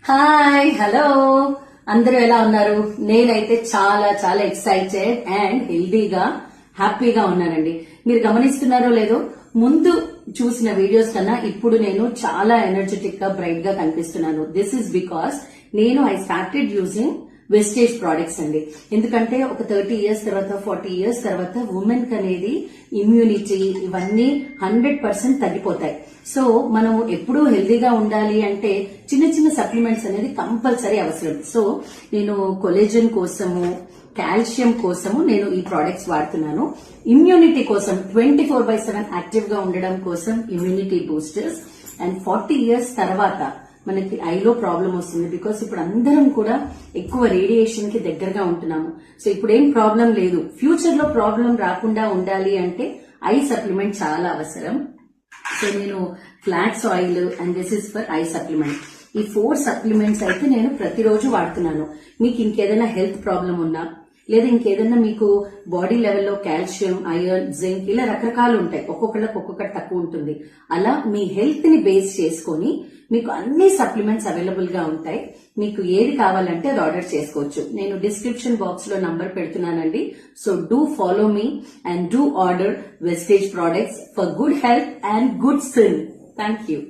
Hi hello అందరూ ఎలా ఉన్నారు? నేనైతే చాలా చాలా ఎక్సైటెడ్ అండ్ హెల్దీగా హ్యాపీగా ఉన్నానండి. మీరు గమనిస్తున్నారో లేదో, ముందు చూసిన వీడియోస్ కన్నా ఇప్పుడు నేను చాలా ఎనర్జెటిక్ గా బ్రైట్ గా కనిపిస్తున్నాను. This is because I started using wastage products అండి. ఎందుకంటే ఒక 30 ఇయర్స్ తర్వాత 40 ఇయర్స్ తర్వాత ఉమెన్ కి అనేది ఇమ్యూనిటీ ఇవన్నీ 100% తగ్గిపోతాయి. సో మనం ఎప్పుడూ హెల్దీగా ఉండాలి అంటే చిన్న చిన్న సప్లిమెంట్స్ అనేది కంపల్సరీ అవసరం. సో నేను కొలేజన్ కోసము, కాల్షియం కోసము నేను ఈ ప్రోడక్ట్స్ వాడుతున్నాను. ఇమ్యూనిటీ కోసం 24/7 యాక్టివ్ గా ఉండడం కోసం ఇమ్యూనిటీ బూస్టర్స్. అండ్ 40 ఇయర్స్ తర్వాత మనకి ఐలో ప్రాబ్లం వస్తుంది. బికాస్ ఇప్పుడు అందరం కూడా ఎక్కువ రేడియేషన్ కి దగ్గరగా ఉంటున్నాము. సో ఇప్పుడు ఏం ప్రాబ్లం లేదు. ఫ్యూచర్ లో ప్రాబ్లం రాకుండా ఉండాలి అంటే ఐ సప్లిమెంట్ చాలా అవసరం. సో నేను flax oil and this is for I supplement. ఈ 4 సప్లిమెంట్స్ అయితే నేను ప్రతిరోజు వాడుతున్నాను. మీకు ఇంకేదైనా హెల్త్ ప్రాబ్లం ఉన్నా, లేదా ఇంకేదన్నా మీకు బాడీ లెవెల్లో కాల్షియం, ఐరన్, జింక్ ఇలా రకరకాలు ఉంటాయి. ఒక్కొక్కళ్ళకి ఒక్కొక్కటి తక్కువ ఉంటుంది. అలా మీ హెల్త్ ని బేస్ చేసుకొని మీకు అన్ని సప్లిమెంట్స్ అవైలబుల్ గా ఉంటాయి. మీకు ఏది కావాలంటే అది ఆర్డర్ చేసుకోవచ్చు. నేను డిస్క్రిప్షన్ బాక్స్ లో నంబర్ పెడుతున్నానండి. So do follow me and do order wastage products for good health and good skin. Thank you.